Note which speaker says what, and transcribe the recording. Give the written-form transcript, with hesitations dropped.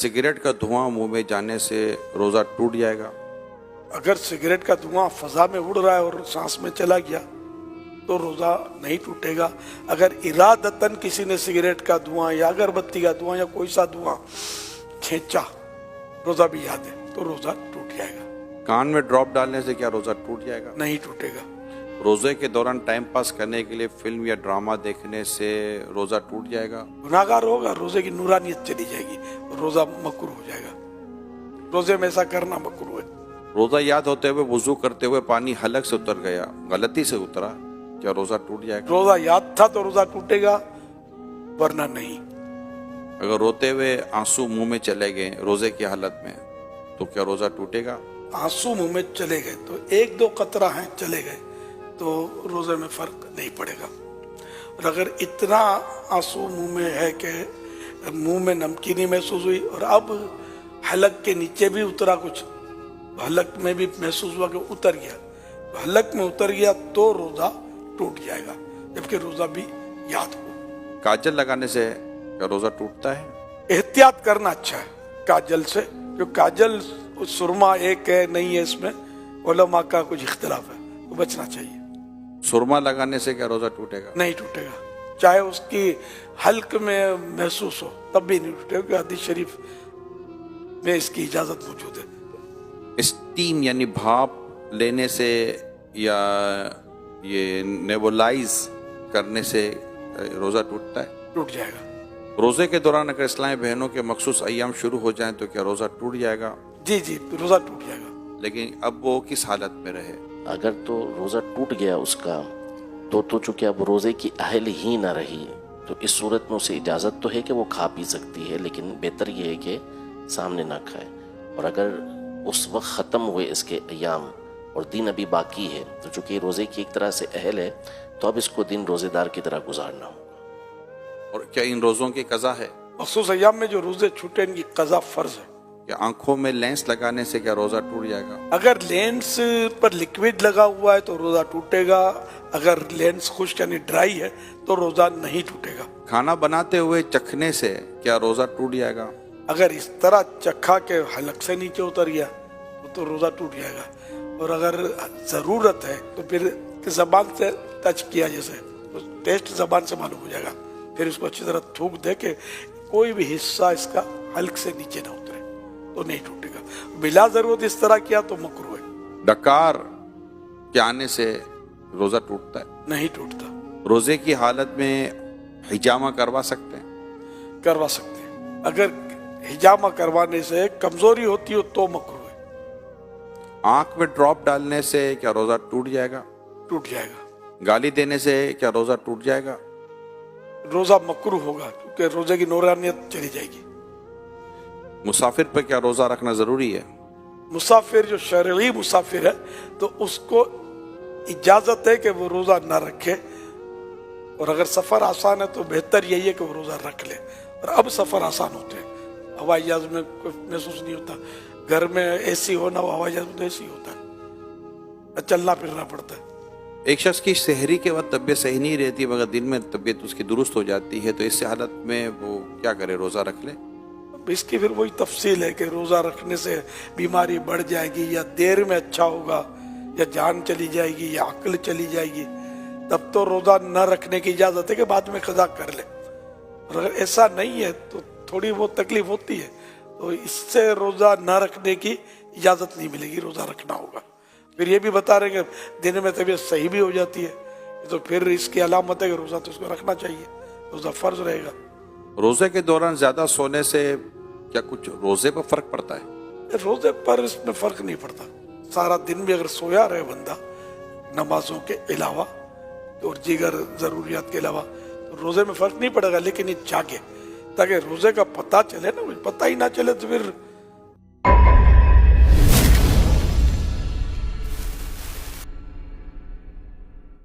Speaker 1: Cigarette का धुआं मुंह में जाने से रोजा टूट जाएगा?
Speaker 2: अगर सिगरेट का धुआं फजा में उड़ रहा है और सांस में चला गया तो रोजा नहीं टूटेगा। अगर इरादतन किसी ने सिगरेट का धुआं या अगरबत्ती का धुआं या कोई सा धुआं खींचा, रोजा भी याद है, तो रोजा टूट जाएगा।
Speaker 1: कान में ड्रॉप डालने से क्या रोजा टूट जाएगा?
Speaker 2: नहीं टूटेगा।
Speaker 1: रोजे के दौरान टाइम पास करने के लिए फिल्म या ड्रामा देखने से रोजा टूट जाएगा?
Speaker 2: गुनाहगार होगा, रोजे की नूरानियत चली जाएगी, रोजा मकरूह हो जाएगा। रोजे में ऐसा करना मकरूह है।
Speaker 1: रोजा याद होते हुए वुजू करते हुए पानी हलक से उतर गया, गलती से उतरा, क्या रोजा टूट जाएगा?
Speaker 2: रोजा याद था तो रोजा टूटेगा, वरना नहीं।
Speaker 1: अगर रोते हुए आंसू मुंह में चले गए रोजे की हालत में, तो क्या रोजा टूटेगा?
Speaker 2: आंसू मुंह में चले गए तो एक दो कतरा हैं चले गए तो रोजे में फर्क नहीं पड़ेगा। और अगर इतना आंसू मुंह में है कि मुंह में नमकीनी महसूस हुई और अब हलक के नीचे भी उतरा, कुछ हलक में भी महसूस हुआ कि उतर गया, हलक में उतर गया तो रोजा टूट जाएगा, जबकि रोजा भी याद हो।
Speaker 1: काजल लगाने से क्या रोजा टूटता है?
Speaker 2: एहतियात करना अच्छा है काजल से, जो काजल सुरमा एक है नहीं है, इसमें उलमा का कुछ इख्तिलाफ है, तो बचना चाहिए।
Speaker 1: सुरमा लगाने से क्या रोजा टूटेगा?
Speaker 2: नहीं टूटेगा, चाहे उसकी हल्क में महसूस हो तब भी नहीं टूटेगा, क्योंकि हदीस शरीफ में इसकी इजाजत मौजूद है।
Speaker 1: स्टीम यानी भाप लेने से या ये नेबुलाइज करने से रोजा टूटता है?
Speaker 2: टूट जाएगा।
Speaker 1: रोजे के दौरान अगर इस्लामी बहनों के मखसूस अय्याम शुरू हो जाएं तो क्या रोजा टूट जाएगा?
Speaker 2: जी जी, रोजा टूट जाएगा।
Speaker 1: लेकिन अब वो किस हालत में रहे?
Speaker 3: अगर तो रोज़ा टूट गया उसका तो चूंकि अब रोज़े की अहल ही ना रही, तो इस सूरत में उसे इजाज़त तो है कि वो खा पी सकती है, लेकिन बेहतर ये है कि सामने ना खाए। और अगर उस वक्त ख़त्म हुए इसके अय्याम और दिन अभी बाकी है, तो चूंकि रोज़े की एक तरह से अहल है, तो अब इसको दिन रोज़ेदार की तरह गुजारना होगा।
Speaker 1: और क्या इन रोज़ों की कज़ा है?
Speaker 2: मखसूस अय्याम में जो रोजे छूटे इनकी कज़ा फर्ज है।
Speaker 1: क्या आंखों में लेंस लगाने से क्या रोजा टूट जाएगा?
Speaker 2: अगर लेंस पर लिक्विड लगा हुआ है तो रोजा टूटेगा, अगर लेंस खुश्क यानी ड्राई है तो रोजा नहीं टूटेगा।
Speaker 1: खाना बनाते हुए चखने से क्या रोजा टूट जाएगा?
Speaker 2: अगर इस तरह चखा के हलक से नीचे उतर गया तो रोजा टूट जाएगा। और अगर जरूरत है तो फिर जबान से टच किया, जैसे तो टेस्ट जबान से मालूम हो जाएगा, फिर इसको अच्छी तरह थूक दे के कोई भी हिस्सा इसका हल्क से नीचे ना उतरे तो नहीं टूटेगा। बिला जरूरत इस तरह किया तो मकरूह है।
Speaker 1: डकार के आने से रोजा टूटता है?
Speaker 2: नहीं टूटता।
Speaker 1: रोजे की हालत में हिजामा करवा सकते हैं?
Speaker 2: करवा सकते हैं। अगर हिजामा करवाने से कमजोरी होती हो तो मकरूह है।
Speaker 1: आंख में ड्रॉप डालने से क्या रोजा टूट जाएगा?
Speaker 2: टूट जाएगा।
Speaker 1: गाली देने से क्या रोजा टूट जाएगा?
Speaker 2: रोजा मकरूह होगा, क्योंकि रोजे की नूरानियत चली जाएगी।
Speaker 1: मुसाफिर पर क्या रोजा रखना जरूरी है?
Speaker 2: मुसाफिर जो शरई मुसाफिर है तो उसको इजाजत है कि वो रोजा ना रखे, और अगर सफर आसान है तो बेहतर यही है कि वो रोजा रख ले। और अब सफर आसान होते हैं, हवाई जहाज में कोई महसूस नहीं होता, घर में एसी हो ना हो, हवाई जहाज में तो एसी होता है, चलना फिरना पड़ता है।
Speaker 1: एक शख्स की शहरी के वक्त तबीयत सही नहीं रहती मगर दिन में तबीयत उसकी दुरुस्त हो जाती है, तो इस हालत में वो क्या करे, रोजा रख ले?
Speaker 2: इसकी फिर वही तफसील है कि रोजा रखने से बीमारी बढ़ जाएगी या देर में अच्छा होगा या जान चली जाएगी या अक्ल चली जाएगी, तब तो रोजा न रखने की इजाजत है कि बाद में कज़ा कर ले। और अगर ऐसा नहीं है तो थोड़ी बहुत तकलीफ होती है, तो इससे रोजा न रखने की इजाजत नहीं मिलेगी, रोजा रखना होगा। फिर ये भी बता रहे कि दिन में तबीयत सही भी हो जाती है, तो फिर इसकी अलामत है कि रोजा तो उसको रखना चाहिए, रोजा फर्ज रहेगा।
Speaker 1: रोजे के दौरान ज्यादा सोने से क्या कुछ रोजे पर फर्क पड़ता है?
Speaker 2: रोजे पर इसमें फर्क नहीं पड़ता। सारा दिन भी अगर सोया रहे बंदा नमाजों के अलावा और दीगर जरूरियात के अलावा, तो रोजे में फर्क नहीं पड़ेगा। लेकिन ये जागे ताकि रोजे का पता चले ना, पता ही ना चले तो फिर